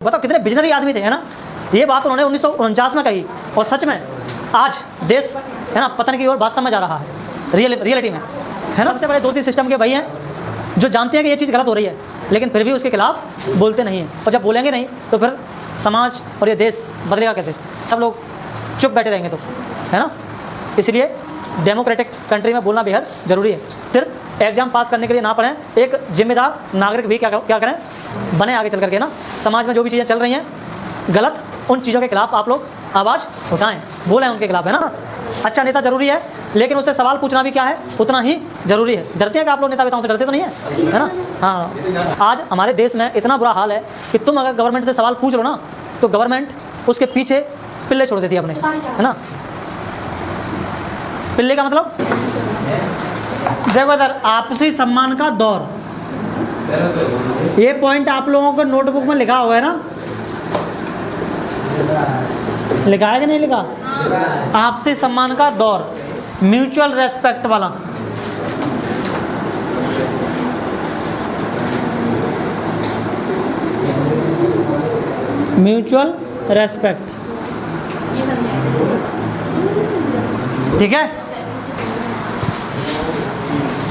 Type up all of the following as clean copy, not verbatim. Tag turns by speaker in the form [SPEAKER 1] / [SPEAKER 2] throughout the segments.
[SPEAKER 1] बताओ कितने विजनरी आदमी थे, है ना। ये बात उन्होंने 1949 में कही और सच में आज देश है ना पतन की ओर वास्तव में जा रहा है, रियलिटी में, है ना। सबसे बड़े दोषी सिस्टम के वही हैं जो जानते हैं कि ये चीज़ गलत हो रही है लेकिन फिर भी उसके खिलाफ बोलते नहीं हैं, और जब बोलेंगे नहीं तो फिर समाज और ये देश बदलेगा कैसे। सब लोग चुप बैठे रहेंगे तो, है ना। इसलिए डेमोक्रेटिक कंट्री में बोलना बेहद ज़रूरी है। सिर्फ एग्ज़ाम पास करने के लिए ना पढ़ें, एक जिम्मेदार नागरिक भी क्या करें बने आगे चल करके ना। समाज में जो भी चीज़ें चल रही हैं गलत, उन चीज़ों के खिलाफ आप लोग आवाज़ उठाएं, बोलें उनके खिलाफ, है ना। अच्छा नेता ज़रूरी है लेकिन उससे सवाल पूछना भी क्या है उतना ही ज़रूरी है। डरते हैं कि आप लोग नेता नेताओं से, डरते तो नहीं है ना। हाँ, आज हमारे देश में इतना बुरा हाल है कि तुम अगर गवर्नमेंट से सवाल पूछ लो ना तो गवर्नमेंट उसके पीछे पिल्ले छोड़ देती है अपने, है ना। पिल्ले का मतलब देखो इधर, आपसी सम्मान का दौर, ये पॉइंट आप लोगों को नोटबुक में लिखा हुआ है ना, लिखा है कि नहीं लिखा। आपसी सम्मान का दौर, म्यूचुअल रेस्पेक्ट वाला। म्यूचुअल रेस्पेक्ट, ठीक है।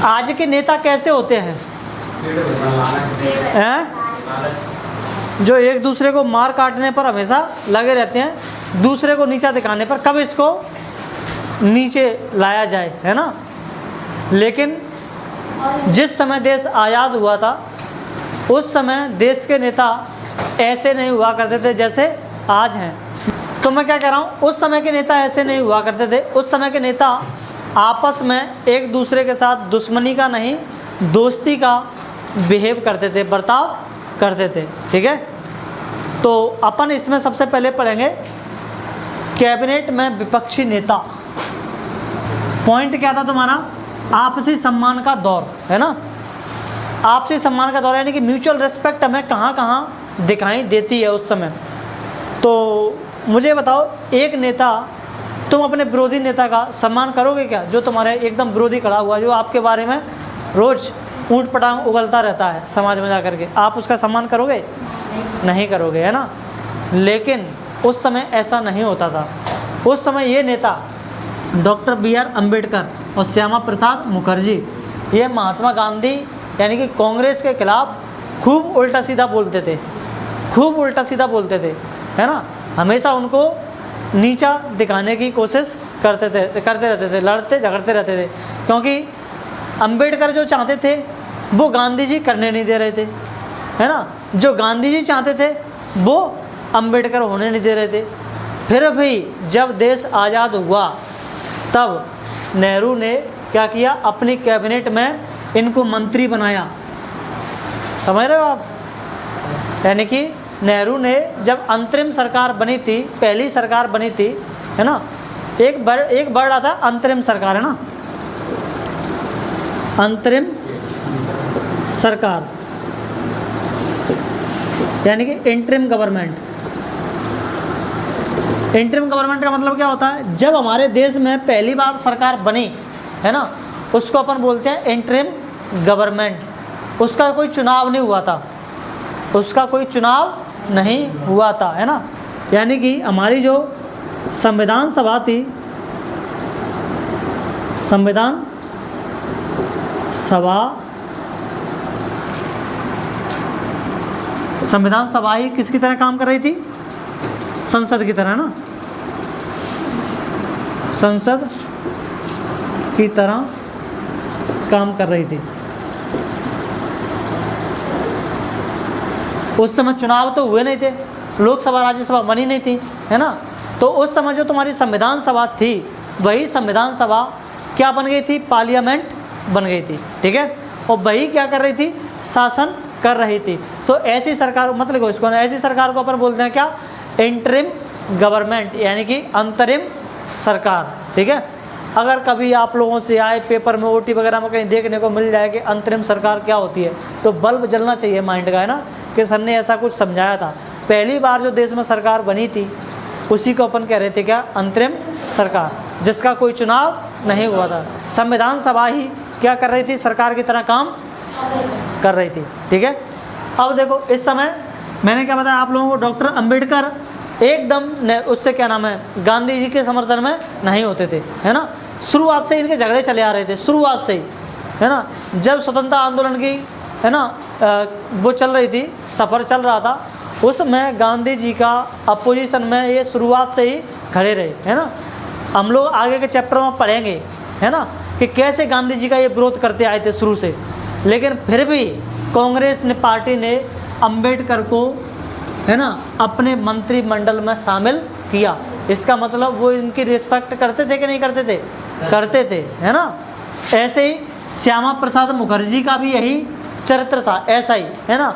[SPEAKER 1] आज के नेता कैसे होते हैं, जो एक दूसरे को मार काटने पर हमेशा लगे रहते हैं, दूसरे को नीचा दिखाने पर कब इसको नीचे लाया जाए, है ना। लेकिन जिस समय देश आज़ाद हुआ था उस समय देश के नेता ऐसे नहीं हुआ करते थे जैसे आज हैं। तो मैं क्या कह रहा हूँ, उस समय के नेता ऐसे नहीं हुआ करते थे। उस समय के नेता आपस में एक दूसरे के साथ दुश्मनी का नहीं दोस्ती का बिहेव करते थे, बर्ताव करते थे, ठीक है। तो अपन इसमें सबसे पहले पढ़ेंगे कैबिनेट में विपक्षी नेता। पॉइंट क्या था तुम्हारा, आपसी सम्मान का दौर, है ना। आपसी सम्मान का दौर यानी कि म्यूचुअल रिस्पेक्ट हमें कहाँ कहाँ दिखाई देती है उस समय। तो मुझे बताओ, एक नेता, तुम अपने विरोधी नेता का सम्मान करोगे क्या, जो तुम्हारे एकदम विरोधी खड़ा हुआ, जो आपके बारे में रोज़ ऊँट पटांग उगलता रहता है समाज में जा करके, आप उसका सम्मान करोगे? नहीं करोगे, है ना। लेकिन उस समय ऐसा नहीं होता था। उस समय ये नेता डॉक्टर BR अम्बेडकर और श्यामा प्रसाद मुखर्जी, ये महात्मा गांधी यानी कि कांग्रेस के खिलाफ खूब उल्टा सीधा बोलते थे, खूब उल्टा सीधा बोलते थे, है ना। हमेशा उनको नीचा दिखाने की कोशिश करते रहते थे, लड़ते झगड़ते रहते थे, क्योंकि अम्बेडकर जो चाहते थे वो गांधी जी करने नहीं दे रहे थे, है ना। जो गांधी जी चाहते थे वो अम्बेडकर होने नहीं दे रहे थे। फिर भी जब देश आज़ाद हुआ तब नेहरू ने क्या किया, अपनी कैबिनेट में इनको मंत्री बनाया, समझ रहे हो आप। यानी कि नेहरू ने जब अंतरिम सरकार बनी थी, पहली सरकार बनी थी, है ना, एक वर्ड आता है अंतरिम सरकार, है ना, अंतरिम सरकार यानी कि इंटरिम गवर्नमेंट। इंटरिम गवर्नमेंट का मतलब क्या होता है, जब हमारे देश में पहली बार सरकार बनी, है ना, उसको अपन बोलते हैं इंटरिम गवर्नमेंट। उसका कोई चुनाव नहीं हुआ था, उसका कोई चुनाव नहीं हुआ था, है ना। यानी कि हमारी जो संविधान सभा थी, संविधान सभा ही किसकी तरह काम कर रही थी, संसद की तरह, ना, संसद की तरह काम कर रही थी। उस समय चुनाव तो हुए नहीं थे, लोकसभा राज्यसभा बनी नहीं थी, है ना। तो उस समय जो तुम्हारी संविधान सभा थी वही संविधान सभा क्या बन गई थी, पार्लियामेंट बन गई थी, ठीक है। और वही क्या कर रही थी, शासन कर रही थी। तो ऐसी सरकार, मतलब इसको, ऐसी सरकार को अपन बोलते हैं क्या, इंटरिम गवर्नमेंट यानी कि अंतरिम सरकार, ठीक है। अगर कभी आप लोगों से आए पेपर में, OT वगैरह में कहीं देखने को मिल जाए कि अंतरिम सरकार क्या होती है, तो बल्ब जलना चाहिए माइंड का, है ना, कि सर ने ऐसा कुछ समझाया था। पहली बार जो देश में सरकार बनी थी उसी को अपन कह रहे थे क्या, अंतरिम सरकार, जिसका कोई चुनाव नहीं हुआ था। संविधान सभा ही क्या कर रही थी, सरकार की तरह काम कर रही थी, ठीक है। अब देखो इस समय मैंने क्या बताया आप लोगों को, डॉक्टर अंबेडकर एकदम उससे क्या नाम है, गांधी जी के समर्थन में नहीं होते थे, है ना। शुरुआत से इनके झगड़े चले आ रहे थे, शुरुआत से ही, है ना। जब स्वतंत्रता आंदोलन की, है ना, वो चल रही थी, सफ़र चल रहा था, उसमें गांधी जी का अपोजिशन में ये शुरुआत से ही खड़े रहे, है ना। हम लोग आगे के चैप्टर में पढ़ेंगे, है ना, कि कैसे गांधी जी का ये विरोध करते आए थे शुरू से। लेकिन फिर भी कांग्रेस ने, पार्टी ने अंबेडकर को, है ना, अपने मंत्रिमंडल में शामिल किया। इसका मतलब वो इनकी रिस्पेक्ट करते थे कि नहीं करते थे? करते थे, है ना। ऐसे ही श्यामा प्रसाद मुखर्जी का भी यही चरित्र था, ऐसा ही, है ना,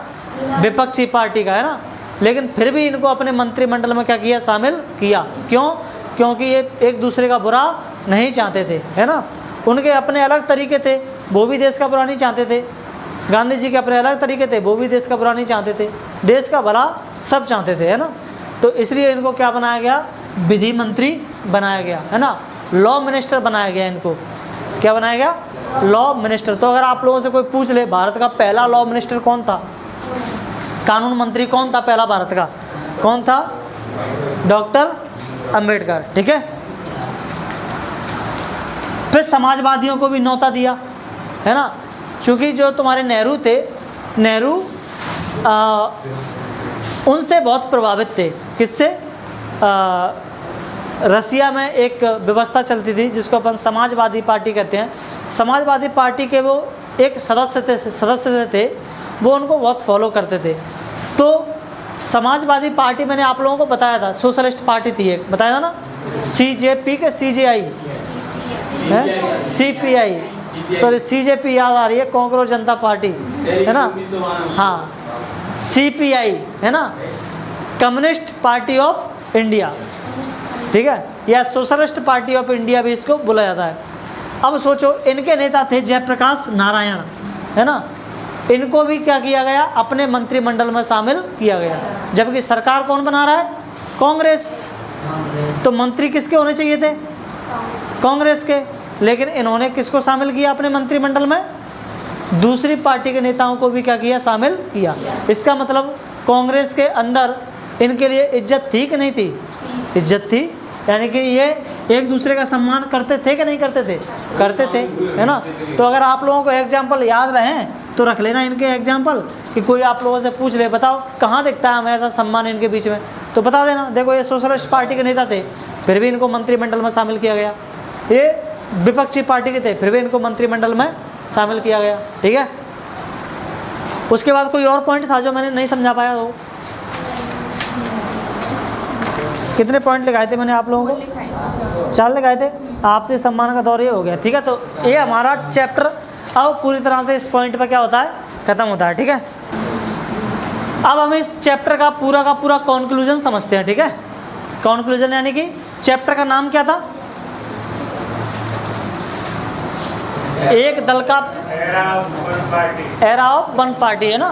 [SPEAKER 1] विपक्षी पार्टी का, है ना। लेकिन फिर भी इनको अपने मंत्रिमंडल में क्या किया? शामिल किया। क्यों? क्योंकि ये एक दूसरे का बुरा नहीं चाहते थे, है ना। उनके अपने अलग तरीके थे, वो भी देश का बुरा नहीं चाहते थे। गांधी जी के अपने अलग तरीके थे, वो भी देश का बुरा नहीं चाहते थे, देश का भला सब चाहते थे, है ना। तो इसलिए इनको क्या बनाया गया? विधि मंत्री बनाया गया, है ना, लॉ मिनिस्टर बनाया गया इनको। क्या बनाया गया? Law minister. तो अगर आप लोगों से कोई पूछ ले भारत का पहला लॉ मिनिस्टर कौन था, कानून मंत्री कौन था पहला भारत का, कौन था? डॉक्टर अंबेडकर, ठीक है। फिर समाजवादियों को भी न्योता दिया, है ना, क्योंकि जो तुम्हारे नेहरू थे, नेहरू उनसे बहुत प्रभावित थे। किससे? रसिया में एक व्यवस्था चलती थी जिसको अपन समाजवादी पार्टी कहते हैं। समाजवादी पार्टी के वो एक सदस्य थे, वो उनको बहुत फॉलो करते थे। तो समाजवादी पार्टी मैंने आप लोगों को बताया था, सोशलिस्ट पार्टी थी एक, बताया था ना, CJP के CJI है, CPI, सॉरी CJP याद आ रही है, कांग्रेस जनता पार्टी, है ना, हाँ, CPI, है ना, कम्युनिस्ट पार्टी ऑफ इंडिया, ठीक है, या सोशलिस्ट पार्टी ऑफ इंडिया भी इसको बोला जाता है। अब सोचो, इनके नेता थे जयप्रकाश नारायण, है ना, इनको भी क्या किया गया? अपने मंत्रिमंडल में शामिल किया गया। जबकि सरकार कौन बना रहा है? कांग्रेस। तो मंत्री किसके होने चाहिए थे? कांग्रेस के। लेकिन इन्होंने किसको शामिल किया अपने मंत्रिमंडल में? दूसरी पार्टी के नेताओं को भी क्या किया? शामिल किया। इसका मतलब कांग्रेस के अंदर इनके लिए इज्जत थी कि नहीं थी? इज्जत थी, यानी कि ये एक दूसरे का सम्मान करते थे कि नहीं करते थे? करते थे, है ना। तो अगर आप लोगों को एग्जाम्पल याद रहें तो रख लेना इनके एग्जाम्पल, कि कोई आप लोगों से पूछ ले, बताओ कहाँ दिखता है हमें ऐसा सम्मान इनके बीच में, तो बता देना, देखो ये सोशलिस्ट पार्टी के नेता थे, फिर भी इनको मंत्रिमंडल में शामिल किया गया। ये विपक्षी पार्टी के थे, फिर भी इनको मंत्रिमंडल में शामिल किया गया, ठीक है। उसके बाद कोई और पॉइंट था जो मैंने नहीं समझा पाया? तो कितने पॉइंट लगाए थे मैंने आप लोगों को? 4 लगाए थे। आपसे सम्मान का दौर ये हो गया, ठीक है। तो ये हमारा चैप्टर अब पूरी तरह से इस पॉइंट पर क्या होता है? खत्म होता है, ठीक है। अब हम इस चैप्टर का पूरा कॉन्क्लूजन समझते हैं, ठीक है। कॉन्क्लूजन यानी कि चैप्टर का नाम क्या था? एक दल का एरा ऑफ वन पार्टी, है ना,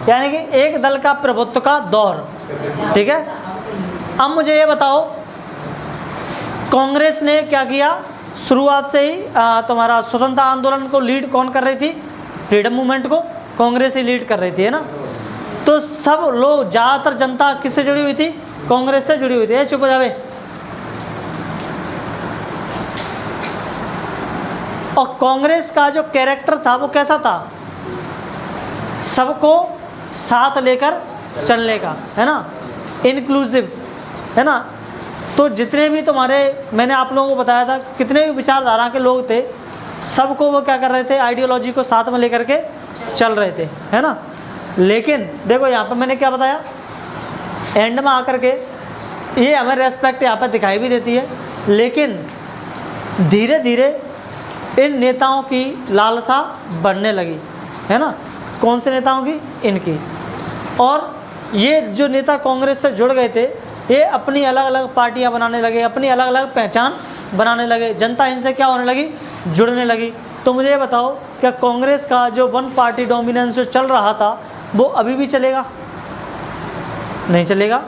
[SPEAKER 1] यानी कि एक दल का प्रभुत्व का दौर, ठीक है। अब मुझे ये बताओ, कांग्रेस ने क्या किया? शुरुआत से ही तुम्हारा स्वतंत्रता आंदोलन को लीड कौन कर रही थी? फ्रीडम मूवमेंट को कांग्रेस ही लीड कर रही थी, है ना। तो सब लोग, ज़्यादातर जनता किससे जुड़ी हुई थी? कांग्रेस से जुड़ी हुई थी। चुप हो जावे। और कांग्रेस का जो कैरेक्टर था वो कैसा था? सबको साथ लेकर चलने का, है ना, इंक्लूसिव, है ना। तो जितने भी तुम्हारे, मैंने आप लोगों को बताया था, कितने भी विचारधारा के लोग थे, सबको वो क्या कर रहे थे? आइडियोलॉजी को साथ में लेकर के चल रहे थे, है ना। लेकिन देखो यहाँ पर मैंने क्या बताया, एंड में आकर के ये हमें रेस्पेक्ट यहाँ पर दिखाई भी देती है, लेकिन धीरे धीरे इन नेताओं की लालसा बढ़ने लगी, है ना। कौन से नेताओं की? इनकी। और ये जो नेता कांग्रेस से जुड़ गए थे, ये अपनी अलग अलग पार्टियां बनाने लगे, अपनी अलग अलग पहचान बनाने लगे, जनता इनसे क्या होने लगी? जुड़ने लगी। तो मुझे ये बताओ, क्या कांग्रेस का जो वन पार्टी डोमिनेंस जो चल रहा था वो अभी भी चलेगा? नहीं चलेगा।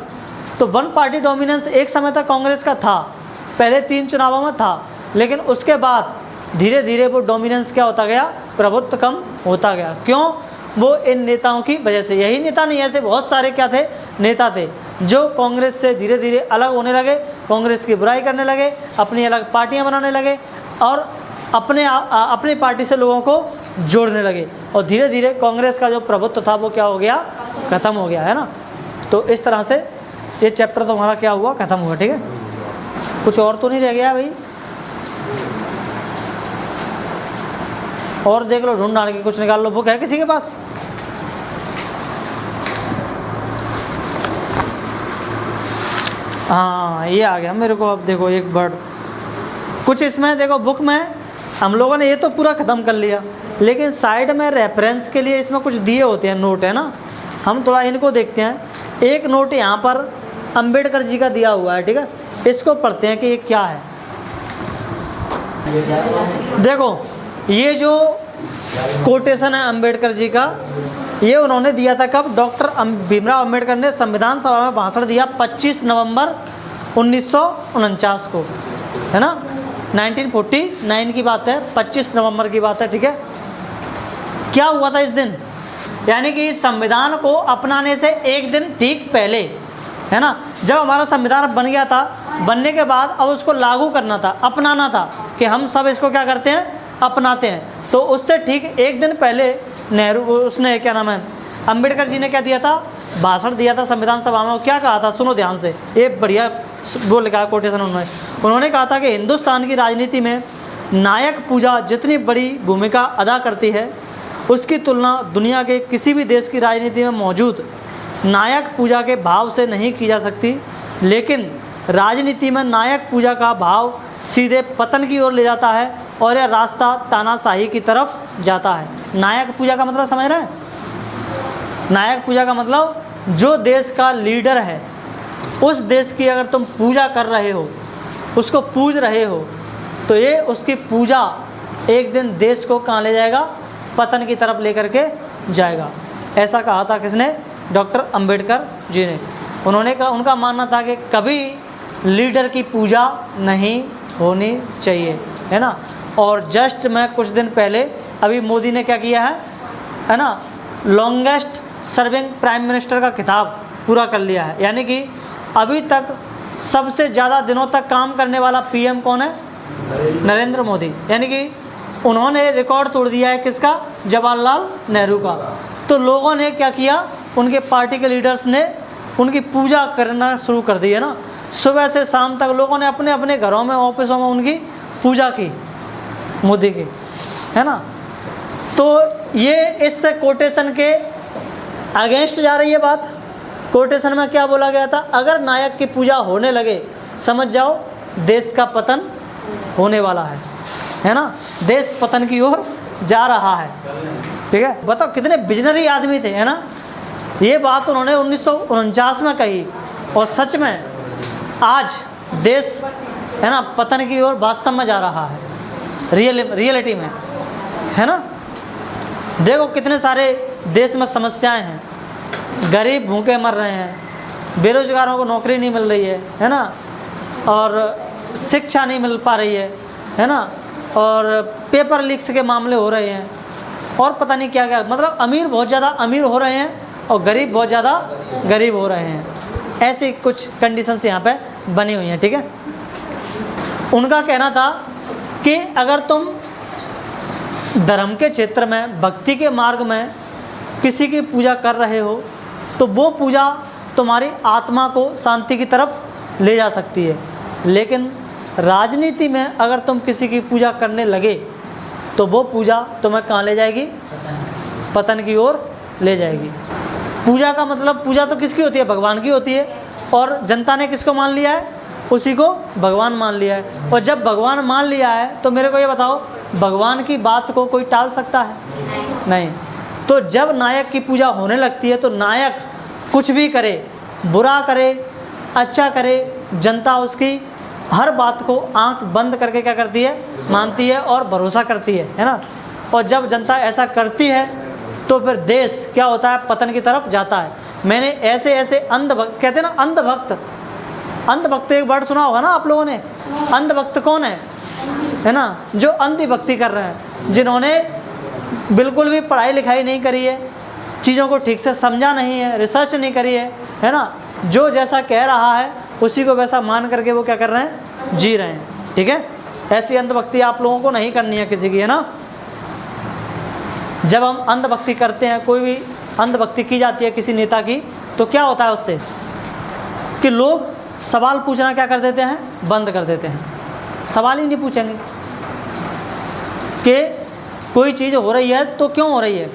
[SPEAKER 1] तो वन पार्टी डोमिनेंस एक समय तक कांग्रेस का था, पहले 3 चुनावों में था, लेकिन उसके बाद धीरे धीरे वो डोमिनेंस क्या होता गया? प्रभुत्व कम होता गया। क्यों? वो इन नेताओं की वजह से। यही नेता नहीं, ऐसे बहुत सारे क्या थे, नेता थे जो कांग्रेस से धीरे धीरे अलग होने लगे, कांग्रेस की बुराई करने लगे, अपनी अलग पार्टियां बनाने लगे और अपनी पार्टी से लोगों को जोड़ने लगे, और धीरे धीरे कांग्रेस का जो प्रभुत्व था वो क्या हो गया, खत्म हो गया, है ना। तो इस तरह से ये चैप्टर तो हमारा क्या हुआ, खत्म हुआ। ठीक है, कुछ और तो नहीं रह गया भाई? और देख लो, ढूंढ डाल के कुछ निकाल लो। बुक है किसी के पास? हाँ, ये आ गया मेरे को। अब देखो एक वर्ड कुछ इसमें देखो, बुक में हम लोगों ने ये तो पूरा ख़त्म कर लिया, लेकिन साइड में रेफरेंस के लिए इसमें कुछ दिए होते हैं, नोट है ना। हम थोड़ा इनको देखते हैं। एक नोट यहाँ पर अंबेडकर जी का दिया हुआ है, ठीक है, इसको पढ़ते हैं कि ये क्या है। देखो ये जो कोटेशन है अंबेडकर जी का, ये उन्होंने दिया था कब? डॉक्टर भीमराव अंबेडकर ने संविधान सभा में भाषण दिया 25 नवंबर 1949 को, है ना। 1949 की बात है, 25 नवंबर की बात है, ठीक है। क्या हुआ था इस दिन? यानी कि संविधान को अपनाने से एक दिन ठीक पहले, है ना, जब हमारा संविधान बन गया था, बनने के बाद अब उसको लागू करना था, अपनाना था कि हम सब इसको क्या करते हैं, अपनाते हैं। तो उससे ठीक एक दिन पहले नेहरू, उसने क्या नाम है, अंबेडकर जी ने क्या दिया था, भाषण दिया था संविधान सभा में। क्या कहा था, सुनो ध्यान से, ये बढ़िया वो लिखा कोटेशन उन्होंने कहा था कि हिंदुस्तान की राजनीति में नायक पूजा जितनी बड़ी भूमिका अदा करती है, उसकी तुलना दुनिया के किसी भी देश की राजनीति में मौजूद नायक पूजा के भाव से नहीं की जा सकती। लेकिन राजनीति में नायक पूजा का भाव सीधे पतन की ओर ले जाता है और यह रास्ता तानाशाही की तरफ जाता है। नायक पूजा का मतलब समझ रहे हैं? नायक पूजा का मतलब जो देश का लीडर है, उस देश की अगर तुम पूजा कर रहे हो, उसको पूज रहे हो, तो ये उसकी पूजा एक दिन देश को कहाँ ले जाएगा, पतन की तरफ लेकर के जाएगा। ऐसा कहा था किसने? डॉक्टर अंबेडकर जी ने। उन्होंने कहा, उनका मानना था कि कभी लीडर की पूजा नहीं होनी चाहिए, है ना। और जस्ट मैं कुछ दिन पहले अभी मोदी ने क्या किया है ना, लॉन्गेस्ट सर्विंग प्राइम मिनिस्टर का खिताब पूरा कर लिया है। यानी कि अभी तक सबसे ज़्यादा दिनों तक काम करने वाला पीएम कौन है? नरेंद्र मोदी। यानी कि उन्होंने रिकॉर्ड तोड़ दिया है किसका? जवाहरलाल नेहरू का। तो लोगों ने क्या किया, उनके पार्टी के लीडर्स ने उनकी पूजा करना शुरू कर दी, है ना। सुबह से शाम तक लोगों ने अपने अपने घरों में, ऑफिसों में उनकी पूजा की, मोदी की, है ना। तो ये इस कोटेशन के अगेंस्ट जा रही है बात। कोटेशन में क्या बोला गया था? अगर नायक की पूजा होने लगे, समझ जाओ देश का पतन होने वाला है ना। देश पतन की ओर जा रहा है, ठीक है। बताओ कितने विजनरी आदमी थे, है ना। ये बात उन्होंने 1949 में कही, और सच में आज देश, है ना, पतन की ओर वास्तव में जा रहा है, रियलिटी में, है ना। देखो कितने सारे देश में समस्याएं हैं, गरीब भूखे मर रहे हैं, बेरोजगारों को नौकरी नहीं मिल रही है ना, और शिक्षा नहीं मिल पा रही है ना, और पेपर लीक्स के मामले हो रहे हैं, और पता नहीं क्या क्या। मतलब अमीर बहुत ज़्यादा अमीर हो रहे हैं और गरीब बहुत ज़्यादा गरीब हो रहे हैं। ऐसी कुछ कंडीशंस यहाँ पे बनी हुई हैं, ठीक है। उनका कहना था कि अगर तुम धर्म के क्षेत्र में, भक्ति के मार्ग में किसी की पूजा कर रहे हो, तो वो पूजा तुम्हारी आत्मा को शांति की तरफ ले जा सकती है। लेकिन राजनीति में अगर तुम किसी की पूजा करने लगे, तो वो पूजा तुम्हें कहाँ ले जाएगी? पतन की ओर ले जाएगी। पूजा का मतलब, पूजा तो किसकी होती है? भगवान की होती है। और जनता ने किसको मान लिया है? उसी को भगवान मान लिया है। और जब भगवान मान लिया है, तो मेरे को ये बताओ, भगवान की बात को कोई टाल सकता है? नहीं। तो जब नायक की पूजा होने लगती है, तो नायक कुछ भी करे, बुरा करे, अच्छा करे, जनता उसकी हर बात को आंख बंद करके क्या करती है? मानती है और भरोसा करती है ना। और जब जनता ऐसा करती है, तो फिर देश क्या होता है? पतन की तरफ जाता है। मैंने ऐसे ऐसे अंधभक्त, कहते हैं ना अंधभक्त, अंधभक्त एक वर्ड सुना होगा ना आप लोगों ने। अंधभक्त कौन है ना? जो अंधी भक्ति कर रहे हैं, जिन्होंने बिल्कुल भी पढ़ाई लिखाई नहीं करी है चीज़ों को ठीक से समझा नहीं है, रिसर्च नहीं करी है ना, जो जैसा कह रहा है उसी को वैसा मान करके वो क्या कर रहे हैं, जी रहे हैं। ठीक है, ऐसी अंधभक्ति आप लोगों को नहीं करनी है किसी की, है ना। जब हम अंधभक्ति करते हैं, कोई भी अंधभक्ति की जाती है किसी नेता की, तो क्या होता है उससे कि लोग सवाल पूछना क्या कर देते हैं, बंद कर देते हैं, सवाल ही नहीं पूछेंगे कि कोई चीज़ हो रही है तो क्यों हो रही है।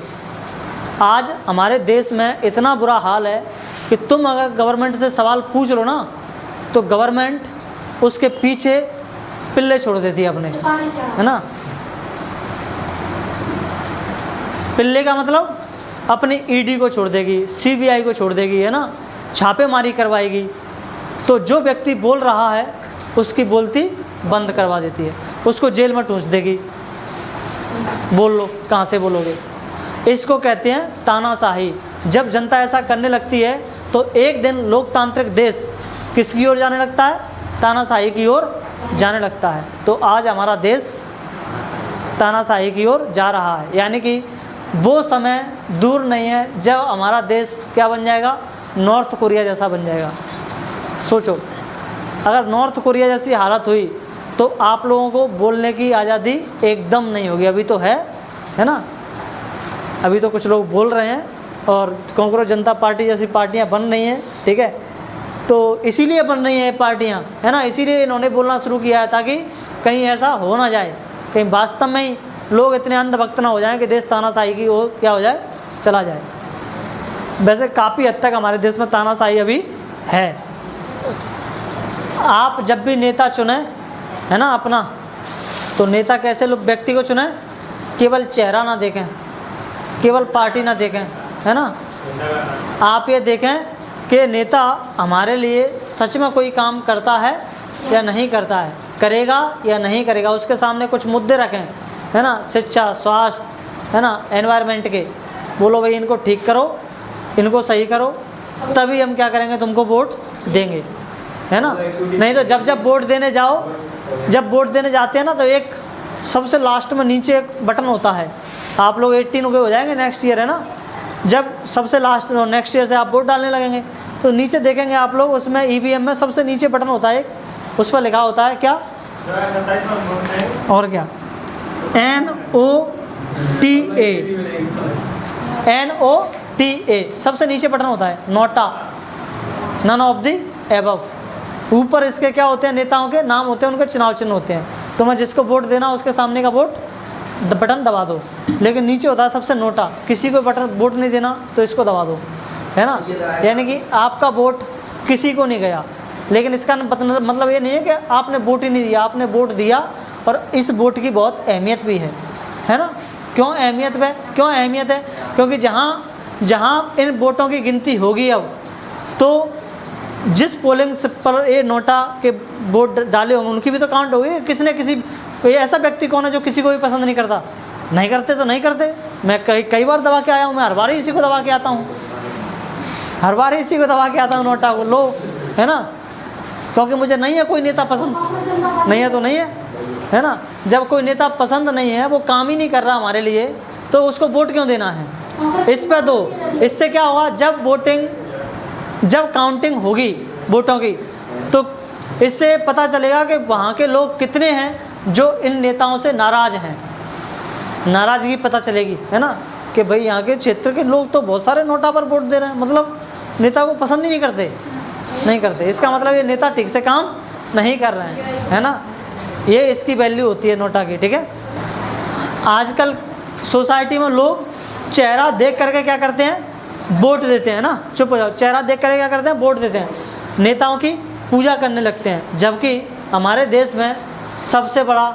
[SPEAKER 1] आज हमारे देश में इतना बुरा हाल है कि तुम अगर गवर्नमेंट से सवाल पूछ लो ना, तो गवर्नमेंट उसके पीछे पिल्ले छोड़ देती है अपने, है ना। पिल्ले का मतलब अपनी ईडी को छोड़ देगी, सीबीआई को छोड़ देगी, है ना, छापेमारी करवाएगी। तो जो व्यक्ति बोल रहा है उसकी बोलती बंद करवा देती है, उसको जेल में ठूंस देगी। बोल लो, कहाँ से बोलोगे। इसको कहते हैं तानाशाही। जब जनता ऐसा करने लगती है तो एक दिन लोकतांत्रिक देश किसकी ओर जाने लगता है, तानाशाही की ओर जाने लगता है। तो आज हमारा देश तानाशाही की ओर जा रहा है, यानी कि वो समय दूर नहीं है जब हमारा देश क्या बन जाएगा, नॉर्थ कोरिया जैसा बन जाएगा। सोचो, अगर नॉर्थ कोरिया जैसी हालत हुई तो आप लोगों को बोलने की आज़ादी एकदम नहीं होगी। अभी तो है ना, अभी तो कुछ लोग बोल रहे हैं और कांग्रेस जनता पार्टी जैसी पार्टियां बन रही हैं। ठीक है, तो इसीलिए बन रही हैं पार्टियां, है ना, इसीलिए इन्होंने बोलना शुरू किया है ताकि कहीं ऐसा हो ना जाए, कहीं वास्तव में ही लोग इतने अंधभक्त ना हो जाएं कि देश तानाशाही की ओर क्या हो जाए, चला जाए। वैसे काफ़ी हद तक हमारे देश में तानाशाही अभी है। आप जब भी नेता चुने, है ना, अपना, तो नेता कैसे लोग व्यक्ति को चुने, केवल चेहरा ना देखें, केवल पार्टी ना देखें, है ना। आप ये देखें कि नेता हमारे लिए सच में कोई काम करता है या नहीं करता है, करेगा या नहीं करेगा। उसके सामने कुछ मुद्दे रखें, है ना, शिक्षा, स्वास्थ्य, है ना, एनवायरनमेंट के, बोलो भाई इनको ठीक करो, इनको सही करो, तभी हम क्या करेंगे, तुमको वोट देंगे, है ना। नहीं तो जब वोट देने जाओ, जब वोट देने जाते हैं ना, तो एक सबसे लास्ट में नीचे एक बटन होता है। आप लोग 18 हो जाएंगे नेक्स्ट ईयर, है ना। जब सबसे लास्ट नेक्स्ट ईयर से आप वोट डालने लगेंगे तो नीचे देखेंगे आप लोग, उसमें ईवीएम में सबसे नीचे बटन होता है, उस पर लिखा होता है क्या, और क्या, NOTA, सबसे नीचे बटन होता है, NOTA, none of the above. ऊपर इसके क्या होते हैं, नेताओं के नाम होते हैं, उनके चुनाव चिन्ह होते हैं। तो मैं जिसको वोट देना उसके सामने का बटन दबा दो। लेकिन नीचे होता है सबसे नोटा, किसी को बटन वोट नहीं देना तो इसको दबा दो, है ना। यानी कि आपका वोट किसी को नहीं गया, लेकिन इसका मतलब ये नहीं है कि आपने वोट ही नहीं दिया, आपने वोट दिया। और इस वोट की बहुत अहमियत भी है ना। क्यों अहमियत है, क्यों अहमियत है, क्योंकि जहाँ इन वोटों की गिनती होगी अब, तो जिस पोलिंग पर ये नोटा के वोट डाले होंगे उनकी भी तो काउंट होगी। कोई ऐसा व्यक्ति कौन है जो किसी को भी पसंद नहीं करता, नहीं करते तो नहीं करते। मैं कई बार दबा के आया हूँ, मैं हर बार ही इसी को दबा के आता हूँ, हर बार ही इसी को दबा के आता हूँ, नोटा को लो, है ना। क्योंकि मुझे नहीं है कोई नेता पसंद, नहीं है तो नहीं है ना। जब कोई नेता पसंद नहीं है, वो काम ही नहीं कर रहा हमारे लिए, तो उसको वोट क्यों देना है, इस पर दो। इससे क्या होगा, जब काउंटिंग होगी वोटों की, तो इससे पता चलेगा कि वहाँ के लोग कितने हैं जो इन नेताओं से नाराज़ हैं। नाराज़गी पता चलेगी, है ना, कि भाई यहाँ के क्षेत्र के लोग तो बहुत सारे नोटा पर वोट दे रहे हैं, मतलब नेता को पसंद ही नहीं करते। इसका मतलब ये नेता ठीक से काम नहीं कर रहे हैं, है ना। ये इसकी वैल्यू होती है नोटा की। ठीक है, आजकल सोसाइटी में लोग चेहरा देख करके क्या करते हैं, वोट देते हैं ना। चुप हो जाओ, चेहरा देख करके क्या करते हैं, वोट देते हैं, नेताओं की पूजा करने लगते हैं। जबकि हमारे देश में सबसे बड़ा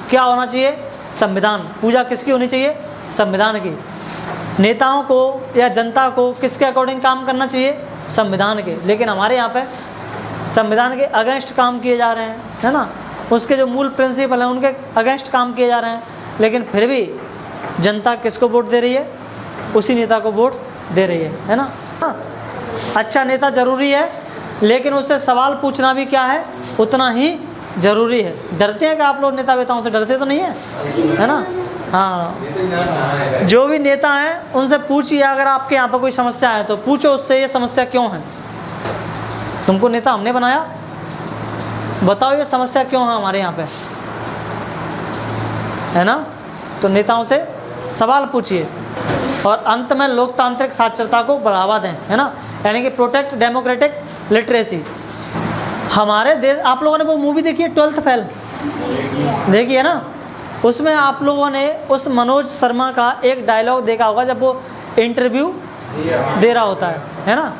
[SPEAKER 1] क्या होना चाहिए, संविधान। पूजा किसकी होनी चाहिए, संविधान की। नेताओं को या जनता को किसके अकॉर्डिंग काम करना चाहिए, संविधान के। लेकिन हमारे यहाँ पे संविधान के अगेंस्ट काम किए जा रहे हैं, है ना। उसके जो मूल प्रिंसिपल हैं उनके अगेंस्ट काम किए जा रहे हैं। लेकिन फिर भी जनता किसको वोट दे रही है, उसी नेता को वोट दे रही है ना। अच्छा नेता ज़रूरी है, लेकिन उससे सवाल पूछना भी क्या है, उतना ही ज़रूरी है। डरते हैं कि आप लोग नेता वेताओं से, डरते तो नहीं है, है ना। हाँ, जो भी नेता हैं उनसे पूछिए, अगर आपके यहाँ पर कोई समस्या है तो पूछो उससे, ये समस्या क्यों है। तुमको नेता हमने बनाया, बताओ ये समस्या क्यों है हमारे यहाँ पे, है ना। तो नेताओं से सवाल पूछिए। और अंत में लोकतांत्रिक साक्षरता को बढ़ावा दें, है ना, यानी कि प्रोटेक्ट डेमोक्रेटिक लिटरेसी। हमारे देश, आप लोगों ने वो मूवी देखी है 12th फेल, देखी है ना। उसमें आप लोगों ने उस मनोज शर्मा का एक डायलॉग देखा होगा जब वो इंटरव्यू दे रहा होता है ना,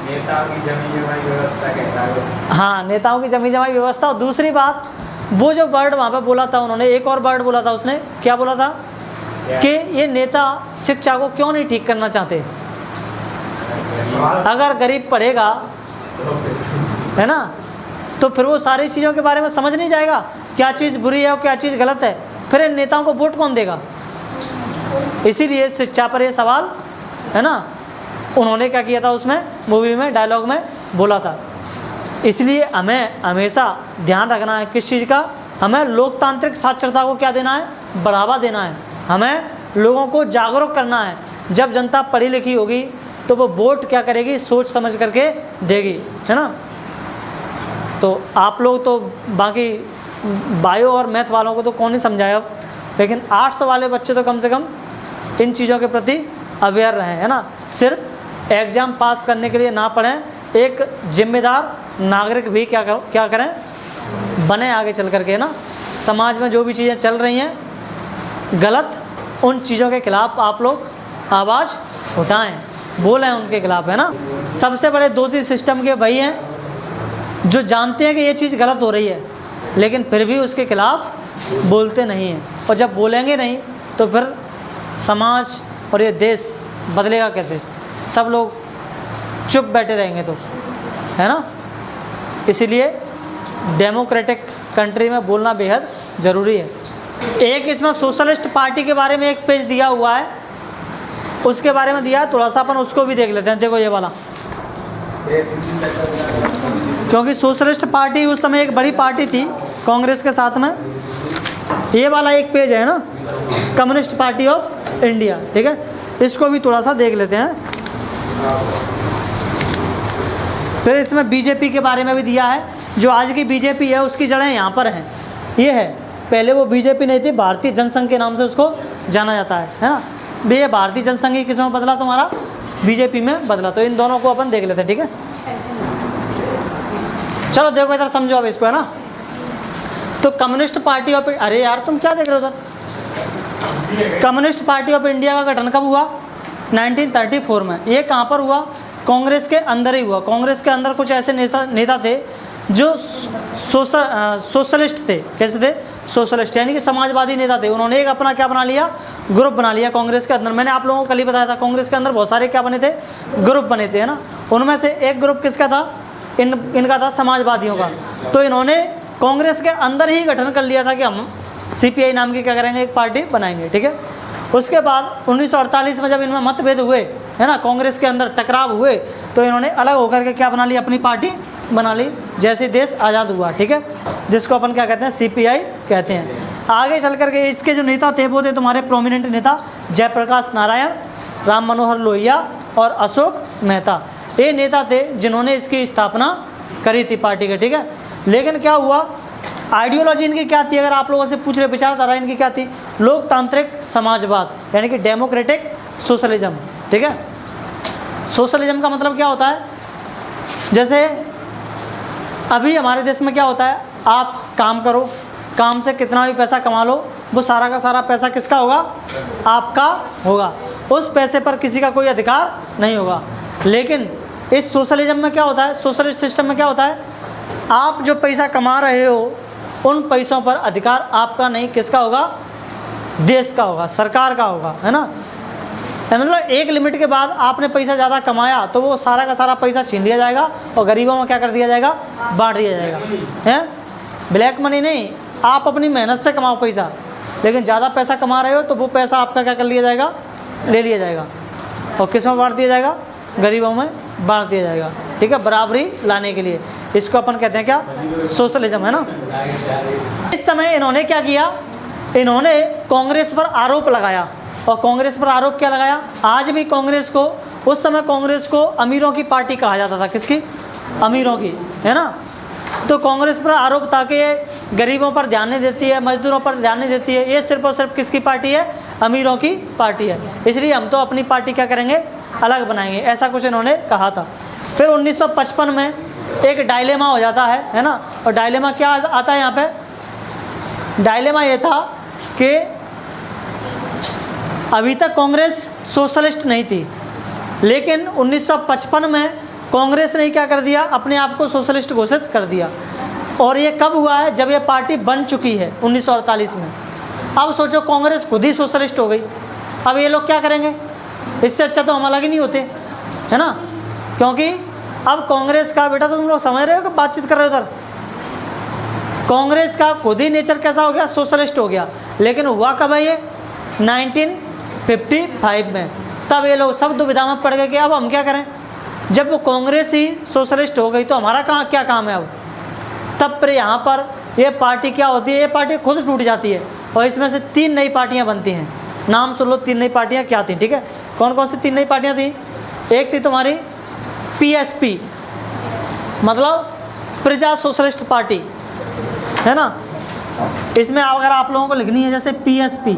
[SPEAKER 2] नेताओं की जमी जमाई व्यवस्था कहता है।
[SPEAKER 1] हाँ, नेताओं की जमी जमाई व्यवस्था। और दूसरी बात, वो जो वर्ड वहाँ पे बोला था उन्होंने, एक और वर्ड बोला था उसने, क्या बोला था कि ये नेता शिक्षा को क्यों नहीं ठीक करना चाहते। अगर गरीब पढ़ेगा, है ना, तो फिर वो सारी चीज़ों के बारे में समझ नहीं जाएगा, क्या चीज़ बुरी है और क्या चीज़ गलत है, फिर इन नेताओं को वोट कौन देगा। इसीलिए शिक्षा पर ये सवाल, है ना, उन्होंने क्या किया था उसमें मूवी में डायलॉग में बोला था। इसलिए हमें हमेशा ध्यान रखना है किस चीज़ का, हमें लोकतांत्रिक साक्षरता को क्या देना है, बढ़ावा देना है। हमें लोगों को जागरूक करना है। जब जनता पढ़ी लिखी होगी तो वो वोट क्या करेगी, सोच समझ करके देगी, है ना। तो आप लोग तो बाकी बायो और मैथ वालों को तो कौन ही समझाए अब, लेकिन आर्ट्स वाले बच्चे तो कम से कम इन चीज़ों के प्रति अवेयर रहें, है ना। सिर्फ एग्ज़ाम पास करने के लिए ना पढ़ें, एक जिम्मेदार नागरिक भी क्या करें, बने आगे चल करके, ना। समाज में जो भी चीज़ें चल रही हैं गलत, उन चीज़ों के खिलाफ आप लोग आवाज़ उठाएं, बोलें उनके खिलाफ, है ना। सबसे बड़े दोषी सिस्टम के वही हैं जो जानते हैं कि ये चीज़ गलत हो रही है लेकिन फिर भी उसके खिलाफ बोलते नहीं हैं। और जब बोलेंगे नहीं तो फिर समाज और ये देश बदलेगा कैसे, सब लोग चुप बैठे रहेंगे तो, है ना। इसीलिए डेमोक्रेटिक कंट्री में बोलना बेहद ज़रूरी है। एक इसमें सोशलिस्ट पार्टी के बारे में एक पेज दिया हुआ है, उसके बारे में दिया है, थोड़ा सा अपन उसको भी देख लेते हैं। देखो ये वाला, क्योंकि सोशलिस्ट पार्टी उस समय एक बड़ी पार्टी थी कांग्रेस के साथ में। ये वाला एक पेज है ना, कम्युनिस्ट पार्टी ऑफ इंडिया, ठीक है, इसको भी थोड़ा सा देख लेते हैं। फिर इसमें बीजेपी के बारे में भी दिया है, जो आज की बीजेपी है उसकी जड़ें यहाँ पर हैं। ये है, पहले वो बीजेपी नहीं थी, भारतीय जनसंघ के नाम से उसको जाना जाता है ना। ये भारतीय जनसंघ किस में बदला, तुम्हारा बीजेपी में बदला। तो इन दोनों को अपन देख लेते हैं, ठीक है। चलो देखो इधर समझो अब इसको, है ना। तो कम्युनिस्ट पार्टी ऑफ, अरे यार तुम क्या देख रहे हो उधर। कम्युनिस्ट पार्टी ऑफ इंडिया का गठन कब हुआ, 1934 में। ये कहाँ पर हुआ, कांग्रेस के अंदर ही हुआ। कांग्रेस के अंदर कुछ ऐसे नेता थे जो सोशलिस्ट थे। कैसे थे, सोशलिस्ट, यानी कि समाजवादी नेता थे। उन्होंने एक अपना क्या बना लिया, ग्रुप बना लिया कांग्रेस के अंदर। मैंने आप लोगों को कल ही बताया था, कांग्रेस के अंदर बहुत सारे क्या बने थे, ग्रुप बने थे, है ना। उनमें से एक ग्रुप किसका था, इनका था, समाजवादियों का। तो इन्होंने कांग्रेस के अंदर ही गठन कर लिया था कि हम CPI नाम की क्या करेंगे, एक पार्टी बनाएंगे, ठीक है। उसके बाद 1948 में जब इनमें मतभेद हुए, है ना, कांग्रेस के अंदर टकराव हुए, तो इन्होंने अलग होकर के क्या बना ली, अपनी पार्टी बना ली, जैसे देश आज़ाद हुआ, ठीक है, जिसको अपन क्या कहते हैं, CPI कहते हैं। आगे चल करके इसके जो नेता थे वो थे तुम्हारे प्रोमिनेंट नेता जयप्रकाश नारायण, राम मनोहर लोहिया और अशोक मेहता। ये नेता थे जिन्होंने इसकी स्थापना करी थी पार्टी के, ठीक है। लेकिन क्या हुआ, आइडियोलॉजी इनकी क्या थी, अगर आप लोगों से पूछ रहे, विचारधारा इनकी क्या थी, लोकतांत्रिक समाजवाद, यानी कि डेमोक्रेटिक सोशलिज्म, ठीक है। सोशलिज्म का मतलब क्या होता है, जैसे अभी हमारे देश में क्या होता है, आप काम करो, काम से कितना भी पैसा कमा लो, वो सारा का सारा पैसा किसका होगा, आपका होगा। उस पैसे पर किसी का कोई अधिकार नहीं होगा। लेकिन इस सोशलिज्म में क्या होता है, सोशलिस्ट सिस्टम में क्या होता है, आप जो पैसा कमा रहे हो उन पैसों पर अधिकार आपका नहीं, किसका होगा, देश का होगा, सरकार का होगा, है ना। मतलब एक लिमिट के बाद आपने पैसा ज़्यादा कमाया तो वो सारा का सारा पैसा छीन दिया जाएगा और गरीबों में क्या कर दिया जाएगा, बांट दिया जाएगा, हैं। ब्लैक मनी नहीं, आप अपनी मेहनत से कमाओ पैसा, लेकिन ज़्यादा पैसा कमा रहे हो तो वो पैसा आपका क्या कर लिया जाएगा, ले लिया जाएगा और किस में बांट दिया जाएगा, गरीबों में बांट दिया जाएगा, ठीक है, बराबरी लाने के लिए। इसको अपन कहते हैं क्या, सोशलिज्म, है ना। इस समय इन्होंने क्या किया, इन्होंने कांग्रेस पर आरोप लगाया। और कांग्रेस पर आरोप क्या लगाया? आज भी कांग्रेस को, उस समय कांग्रेस को अमीरों की पार्टी कहा जाता था। किसकी? अमीरों की, है ना। तो कांग्रेस पर आरोप था कि ये गरीबों पर ध्यान नहीं देती है, मजदूरों पर ध्यान नहीं देती है, ये सिर्फ और सिर्फ किसकी पार्टी है? अमीरों की पार्टी है, इसलिए हम तो अपनी पार्टी क्या करेंगे? अलग बनाएंगे, ऐसा कुछ इन्होंने कहा था। फिर 1955 में एक डायलेमा हो जाता है ना। और डायलेमा क्या आता है यहाँ पे? डायलेमा ये था कि अभी तक कांग्रेस सोशलिस्ट नहीं थी, लेकिन 1955 में कांग्रेस ने क्या कर दिया? अपने आप को सोशलिस्ट घोषित कर दिया। और ये कब हुआ है? जब ये पार्टी बन चुकी है 1948 में। अब सोचो, कांग्रेस खुद ही सोशलिस्ट हो गई, अब ये लोग क्या करेंगे? इससे अच्छा तो हम अलग ही नहीं होते, है ना। क्योंकि अब कांग्रेस का, बेटा तुम लोग समझ रहे हो कि बातचीत कर रहे हो उधर, कांग्रेस का खुद ही नेचर कैसा हो गया? सोशलिस्ट हो गया। लेकिन हुआ कब है ये? 1955 में। तब ये लोग सब दुविधा में पड़ गए कि अब हम क्या करें? जब वो कांग्रेस ही सोशलिस्ट हो गई तो हमारा कहाँ क्या काम है अब? तब पर यहाँ पर ये पार्टी क्या होती है? ये पार्टी खुद टूट जाती है और इसमें से 3 नई पार्टियाँ बनती हैं। नाम सुन लो, 3 नई पार्टियाँ क्या थी, ठीक है? कौन कौन सी 3 नई पार्टियाँ थी? एक थी तुम्हारी PSP, मतलब प्रजा सोशलिस्ट पार्टी, है ना। इसमें अगर आप लोगों को लिखनी है जैसे PSP,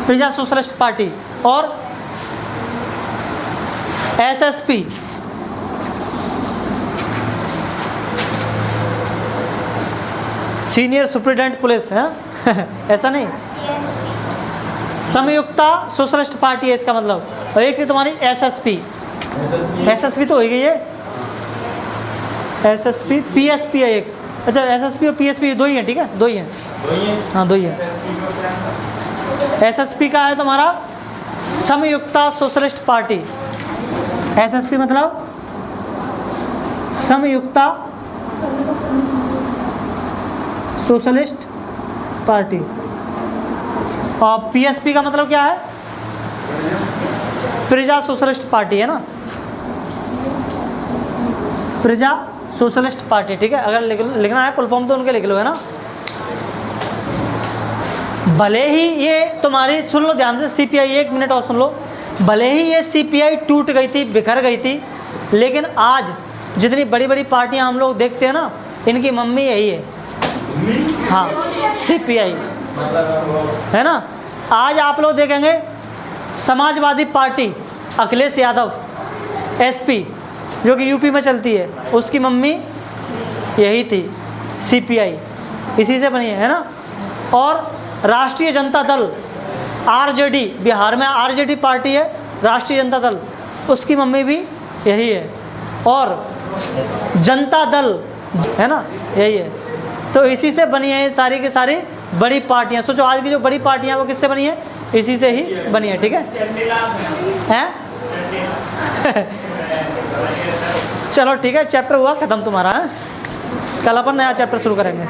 [SPEAKER 1] प्रजा सोशलिस्ट पार्टी, और SSP, सीनियर सुप्रिटेंडेंट पुलिस, है ऐसा नहीं, संयुक्ता सोशलिस्ट पार्टी है इसका मतलब। और एक थी तुम्हारी SSP तो हो गई है, SSP, PSP है एक। अच्छा, SSP और PSP 2 ही हैं, ठीक है, 2 ही हैं, हाँ 2 ही हैं। SSP का है तुम्हारा संयुक्ता सोशलिस्ट पार्टी। SSP मतलब संयुक्ता सोशलिस्ट पार्टी। और PSP का मतलब क्या है? प्रजा सोशलिस्ट पार्टी, है ना, प्रजा सोशलिस्ट पार्टी, ठीक है। अगर लिखना है फुल फॉर्म तो उनके लिख लो, है ना। भले ही ये तुम्हारी, सुन लो ध्यान से, CPI, 1 मिनट और सुन लो, भले ही ये CPI टूट गई थी, बिखर गई थी, लेकिन आज जितनी बड़ी बड़ी पार्टियां हम लोग देखते हैं ना, इनकी मम्मी यही है, हाँ, CPI, है ना। आज आप लोग देखेंगे समाजवादी पार्टी, अखिलेश यादव SP, जो कि यूपी में चलती है, उसकी मम्मी यही थी, CPI, इसी से बनी है ना। और राष्ट्रीय जनता दल RJD, बिहार में RJD पार्टी है, राष्ट्रीय जनता दल, उसकी मम्मी भी यही है। और जनता दल, है ना, यही है। तो इसी से बनी है सारी की सारी बड़ी पार्टियां। सोचो आज की जो बड़ी पार्टियां वो किससे बनी है? इसी से ही बनी है, ठीक है, हैं? चलो ठीक है, चैप्टर हुआ ख़त्म तुम्हारा, है? कल अपन नया चैप्टर शुरू करेंगे।